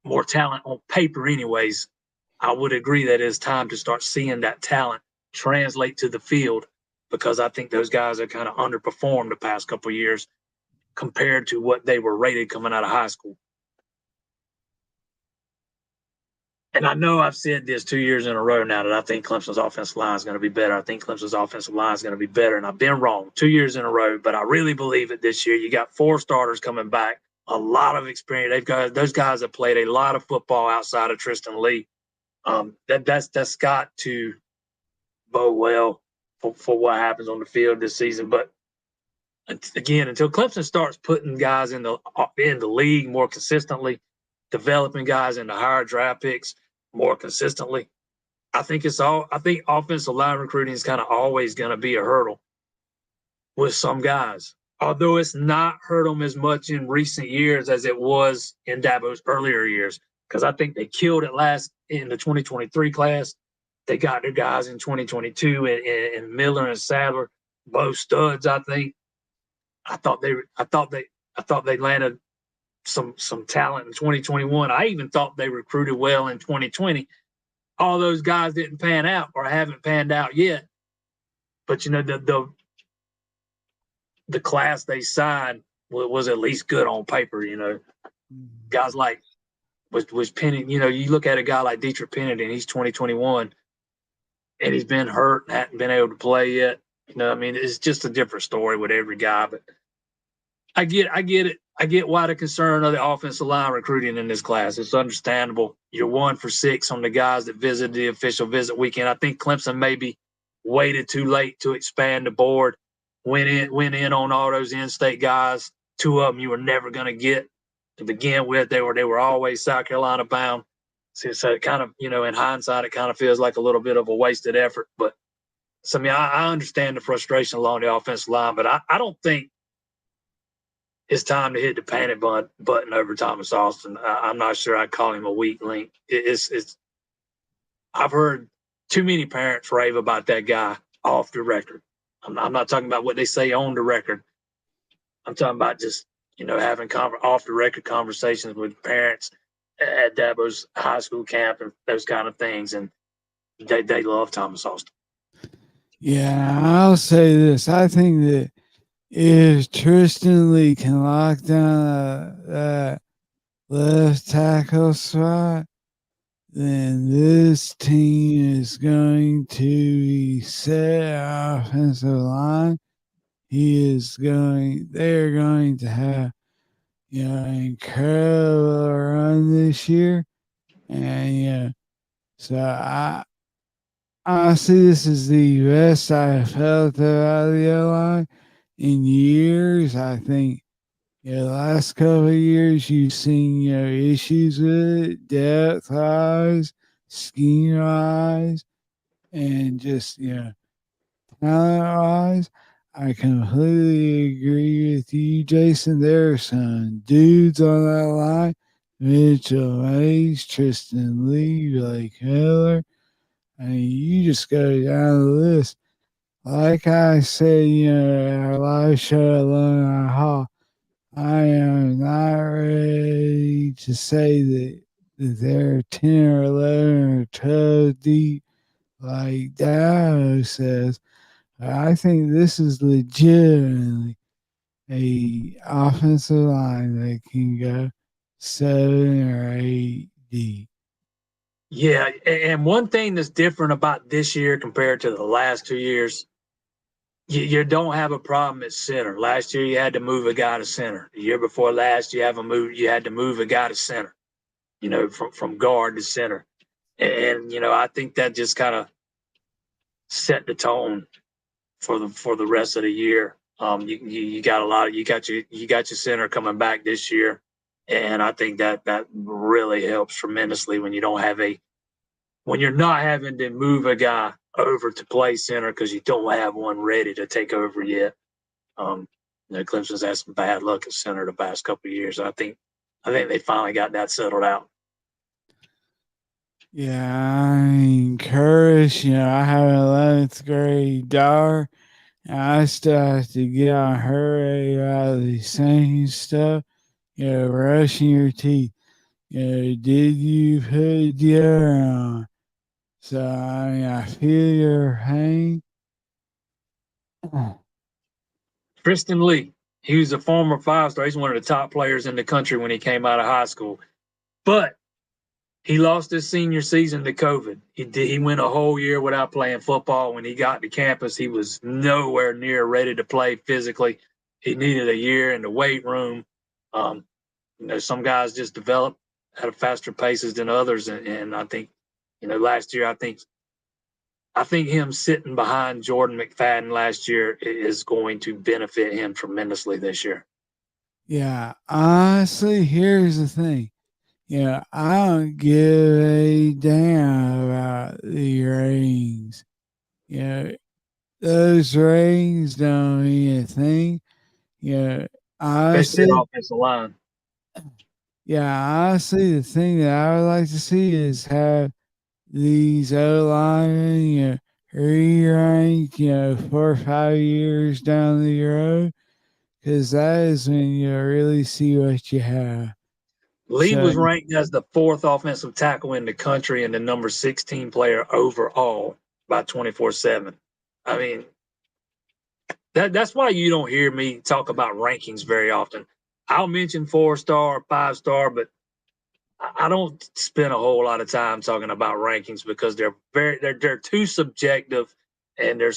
S2: More talent on paper, anyways. I would agree that it's time to start seeing that talent translate to the field because I think those guys are kind of underperformed the past couple of years compared to what they were rated coming out of high school. And I know I've said this 2 years in a row now that I think Clemson's offensive line is going to be better. I think Clemson's offensive line is going to be better. And I've been wrong 2 years in a row, but I really believe it this year. You got 4 starters coming back, a lot of experience. Those guys have played a lot of football outside of Tristan Lee. That's got to bode well for what happens on the field this season. But again, until Clemson starts putting guys in the league more consistently, developing guys into higher draft picks more consistently, I think offensive line recruiting is kind of always going to be a hurdle with some guys. Although it's not hurt them as much in recent years as it was in Dabo's earlier years, because I think they killed it last in the 2023 class. They got their guys in 2022 and Miller and Sadler, both studs. I think. I thought they landed some talent in 2021. I even thought they recruited well in 2020. All those guys didn't pan out or haven't panned out yet. But the class they signed was at least good on paper. Guys like was Pennant. You look at a guy like Dietrich Pennington. He's 2021, and he's been hurt and hadn't been able to play yet. I mean, it's just a different story with every guy. But I get it. I get why the concern of the offensive line recruiting in this class. It's understandable. You're 1 for 6 on the guys that visited the official visit weekend. I think Clemson maybe waited too late to expand the board. Went in on all those in-state guys. 2 of them you were never going to get to begin with. They were always South Carolina bound. So it kind of, in hindsight, it kind of feels like a little bit of a wasted effort. But so, I mean, I understand the frustration along the offensive line, but I don't think it's time to hit the panic button over Thomas Austin. I'm not sure I'd call him a weak link. It's I've heard too many parents rave about that guy off the record. I'm not talking about what they say on the record. I'm talking about just having off the record conversations with parents at Dabo's high school camp and those kind of things, and they love Thomas Austin.
S1: Yeah, I'll say this. I think that if Tristan Lee can lock down that left tackle spot, then this team is going to be set offensive line. They're going to have, an incredible run this year. And, so honestly, this is the best I felt about the O-line in years. I think the last couple of years you've seen issues with it, depth wise, scheme wise, and just, talent wise, I completely agree with you, Jason. There are some dudes on that line. Mitchell Mays, Tristan Lee, Blake Miller. I mean, you just go down the list. Like I said, at our live show at Lone Hall, I am not ready to say that they're 10 or 11 or 12 deep like Dow says. I think this is legitimately a offensive line that can go 7 or 8 deep.
S2: Yeah, and one thing that's different about this year compared to the last 2 years, you don't have a problem at center. Last year you had to move a guy to center. The year before last, you had to move a guy to center. From guard to center, and I think that just kind of set the tone for the rest of the year. You got a lot of you got your center coming back this year, and I think that really helps tremendously when you're not having to move a guy over to play center because you don't have one ready to take over yet. Um, Clemson's had some bad luck at center the past couple of years. I think they finally got that settled out.
S1: Yeah, I encourage, I have an 11th grade daughter, and I still have to get on her about the same stuff, brushing your teeth. Did you put deodorant on? So, I mean, I feel your pain.
S2: Tristan Lee, he was a former 5-star. He's one of the top players in the country when he came out of high school. But he lost his senior season to COVID. He went a whole year without playing football. When he got to campus, he was nowhere near ready to play physically. He needed a year in the weight room. Um, some guys just develop at a faster paces than others, and I think, last year I think him sitting behind Jordan McFadden last year is going to benefit him tremendously this year.
S1: Yeah, honestly, here's the thing. I don't give a damn about the ratings. Those ratings don't mean a thing.
S2: Especially
S1: Honestly,
S2: the offensive line.
S1: honestly, the thing that I would like to see is have these O linemen, re-ranked, 4 or 5 years down the road, because that is when you really see what you have.
S2: Lee
S1: So,
S2: was ranked as the fourth offensive tackle in the country and the number 16 player overall by 24/7. I mean, that's why you don't hear me talk about rankings very often. I'll mention 4-star, 5-star, but I don't spend a whole lot of time talking about rankings because they're too subjective, and they're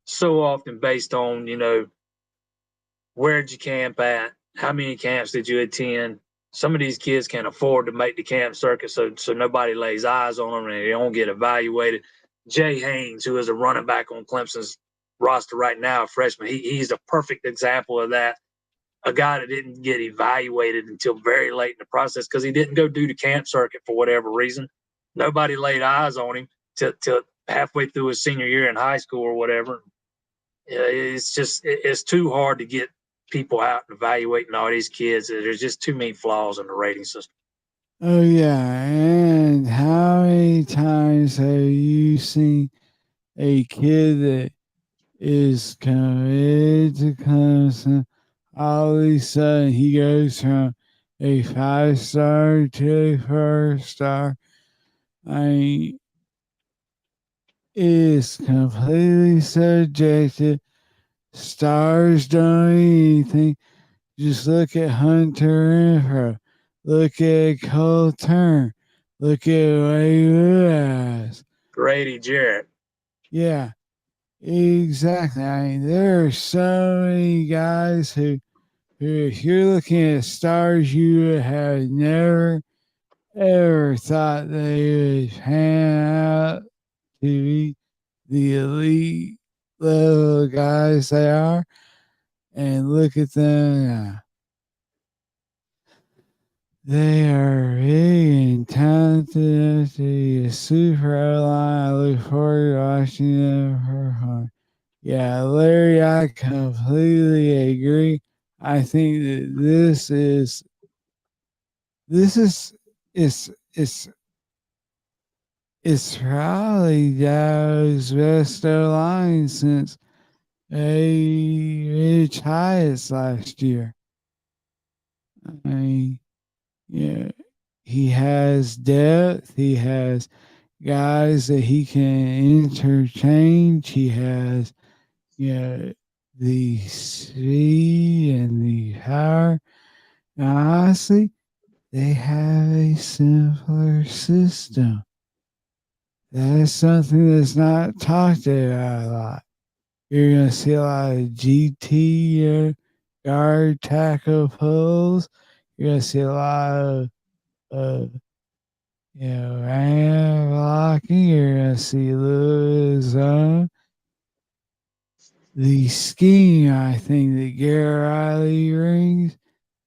S2: so often based on where'd you camp at, how many camps did you attend. Some of these kids can't afford to make the camp circuit, so nobody lays eyes on them and they don't get evaluated. Jay Haynes, who is a running back on Clemson's roster right now, a freshman, he's a perfect example of that. A guy that didn't get evaluated until very late in the process because he didn't go do the camp circuit for whatever reason. Nobody laid eyes on him till halfway through his senior year in high school or whatever. It's too hard to get people out and evaluating all these kids. There's just too many flaws in the rating system.
S1: oh yeah, and how many times have you seen a kid that is committed to Clemson? All of a sudden, he goes from a 5 star to a 4 star. I mean, it is completely subjective. Stars don't mean anything. Just look at Hunter Info. Look at Cole Turner. Look at Wade Lewis.
S2: Grady Jarrett.
S1: Yeah, exactly. I mean, there are so many guys who if you're looking at stars, you would have never ever thought they would pan out to be the elite level guys they are. And look at them now. They are big and talented to be a super line. I look forward to watching them perform. Yeah, Larry, I completely agree. I think that this is it's probably Dow's best O line since a Rich Highest last year. I mean, yeah, he has depth. He has guys that he can interchange. He has, you know, the speed and the power. And honestly, they have a simpler system. That's something that's not talked about a lot. You're gonna see a lot of GT guard tackle pulls. You're gonna see a lot of ram blocking. You're gonna see a little bit of zone. The scheme I think that Garrett Riley brings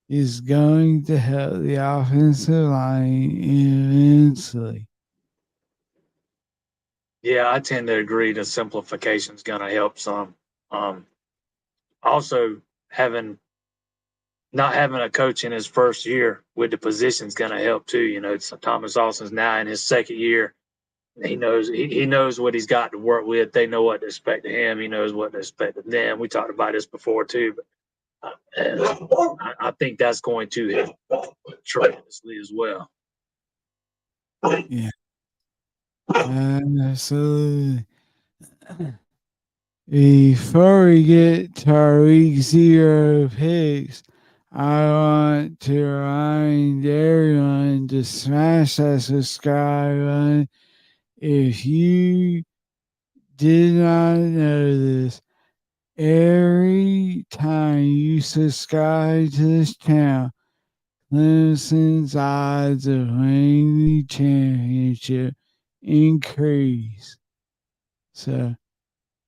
S1: is going to help the offensive line immensely.
S2: Yeah, I tend to agree that simplification is going to help some. Um, Also, having not having a coach in his first year with the position is going to help too. You know, Thomas Austin's now in his second year. He knows what he's got to work with. They know what to expect of him. He knows what to expect of them. We talked about this before too, but I think that's going to help tremendously as well.
S1: Yeah, absolutely. Before we get to our week 0 picks, I want to remind everyone to smash that subscribe button. If you did not know this, every time you subscribe to this channel, Clemson's odds of winning the championship increase. So,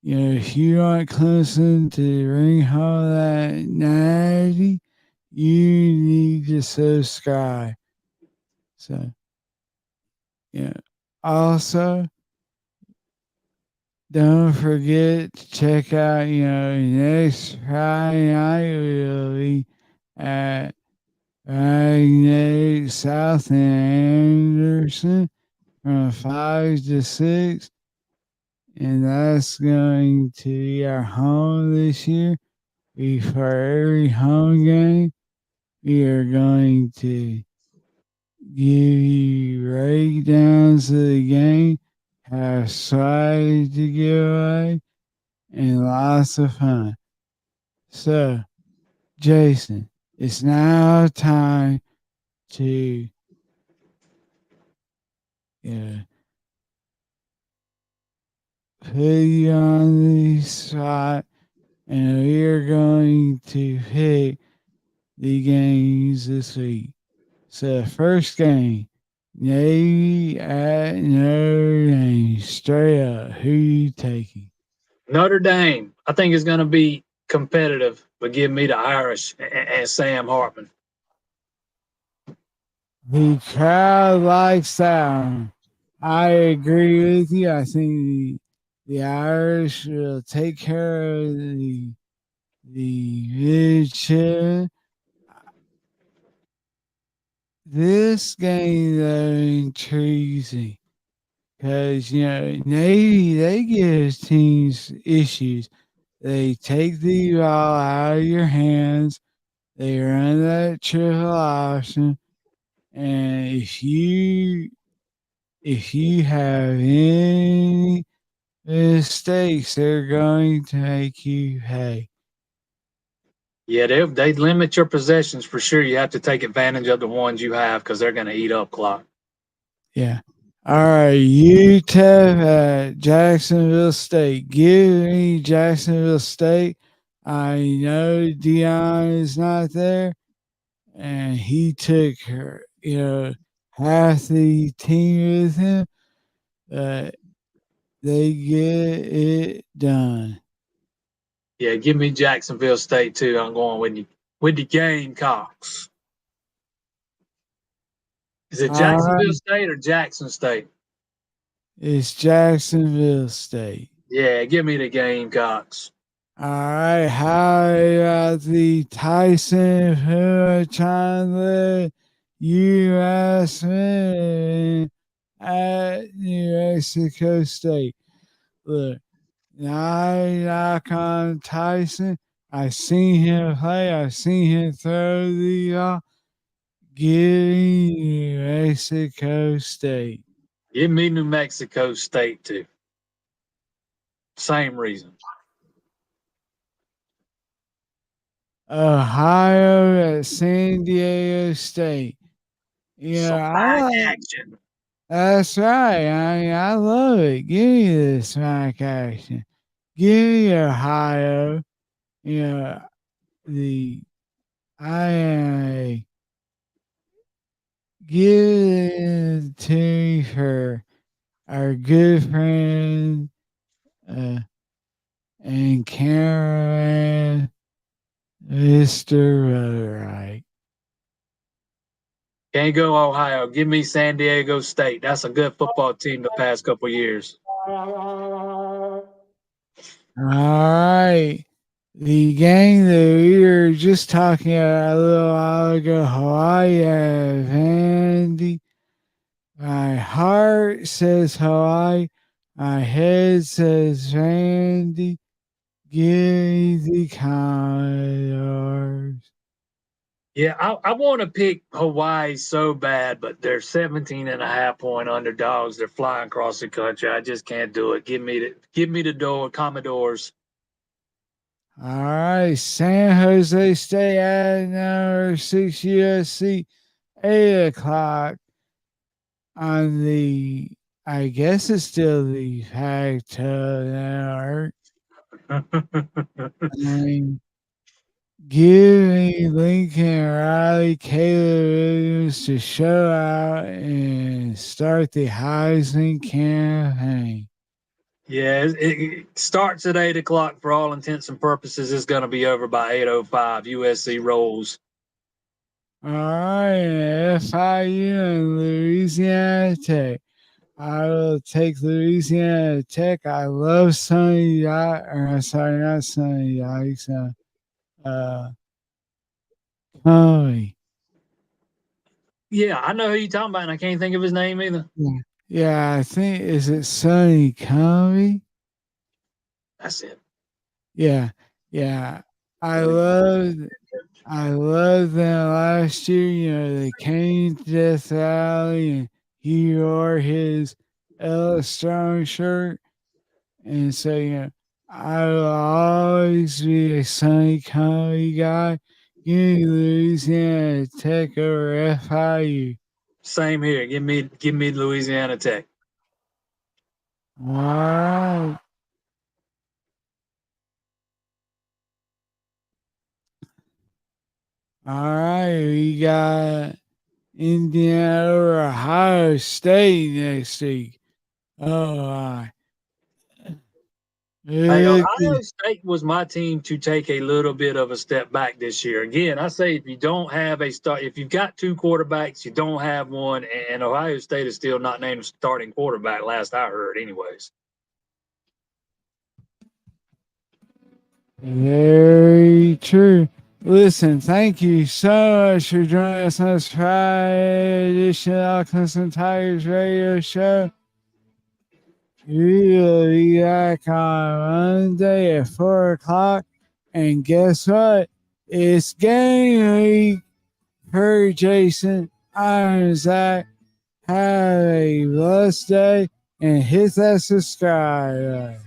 S1: if you want Clemson to bring home that 90, you need to subscribe. So, yeah. Also, don't forget to check out, next Friday night we'll be at Magnetic South in Anderson from 5 to 6. And that's going to be our home this year. For every home game, we are going to give you breakdowns of the game, have swag to give away, and lots of fun. So, Jason, it's now time to uh, put you on the spot, and we are going to pick the games this week. So, first game, Navy at Notre Dame. Straight up, who you taking?
S2: Notre Dame, I think is going to be competitive, but give me the Irish and Sam Hartman.
S1: The crowd likes that one. I agree with you. I think the Irish will take care of the Big. This game though intrigues me because Navy they give teams issues. They take the ball out of your hands. They run that triple option, and if you have any mistakes, they're going to make you pay.
S2: Yeah, they limit your possessions for sure. You have to take advantage of the ones you have because they're going to eat up clock.
S1: Yeah. All right, UTEP at Jacksonville State. Give me Jacksonville State. I know Dion is not there, and he took her, half the team with him, but they get it done.
S2: Yeah, give me Jacksonville State too. I'm going with the Gamecocks. Is it
S1: All
S2: Jacksonville
S1: right.
S2: State or Jackson State?
S1: It's Jacksonville State.
S2: Yeah, give me the Gamecocks.
S1: All right. How about the Tyson who Chandler U.S. men at New Mexico State? Look, I knock on Tyson. I seen him play. I seen him throw the ball. Give New Mexico State.
S2: Give me New Mexico State too. Same reason.
S1: Ohio at San Diego State.
S2: Some
S1: Yeah, I
S2: back
S1: like.
S2: action.
S1: That's right. I love it. Give me the smack action. Give me Ohio. You know, the I am a give it to me for our good friend uh, and Karen, Mr. Rotaright.
S2: Can't go Ohio. Give me San Diego State. That's a good football team the past couple years.
S1: All right. The game that we were just talking about a little while ago, Hawaii at Vandy. My heart says Hawaii. My head says Vandy. Give me the Commodores.
S2: Yeah, I want to pick Hawaii so bad, but they're 17.5 point underdogs. They're flying across the country. I just can't do it. Give me the door Commodores.
S1: All right. San Jose State at number 6 USC, 8 o'clock on the, I guess it's still the Pac-12 network. I mean, give me Lincoln Riley, Caleb Williams to show out and start the Heisman campaign.
S2: Yeah, it starts at 8 o'clock for all intents and purposes. It's going to be over by 8:05. USC rolls.
S1: All right, FIU and Louisiana Tech. I will take Louisiana Tech. I love Sonny Dykes, or sorry, not Sonny Dykes. Tommy.
S2: Yeah, I know who you're talking about, and I can't think of his name either.
S1: Yeah, yeah, I think is it Sonny Comey?
S2: That's it.
S1: Yeah, yeah. I love I loved them last year. You know, they came to Death Valley and he wore his Ella Strong shirt. And so, you know, I will always be a Sonny Comey guy. Give me Louisiana Tech over FIU.
S2: Same here. Give me Louisiana Tech.
S1: All right. All right. We got Indiana over Ohio State next week. Oh, my.
S2: Hey,
S1: Look
S2: Ohio State was my team to take a little bit of a step back this year. Again, I say if you don't have a start, if you've got two quarterbacks, you don't have one, and Ohio State is still not named starting quarterback. Last I heard, anyways.
S1: Very true. Listen, thank you so much for joining us on this Friday edition of Clemson Tigers Radio Show. We will be back on Monday at 4 o'clock. And guess what? It's game week. For Jason, I'm Zach. Have a blessed day and hit that subscribe button.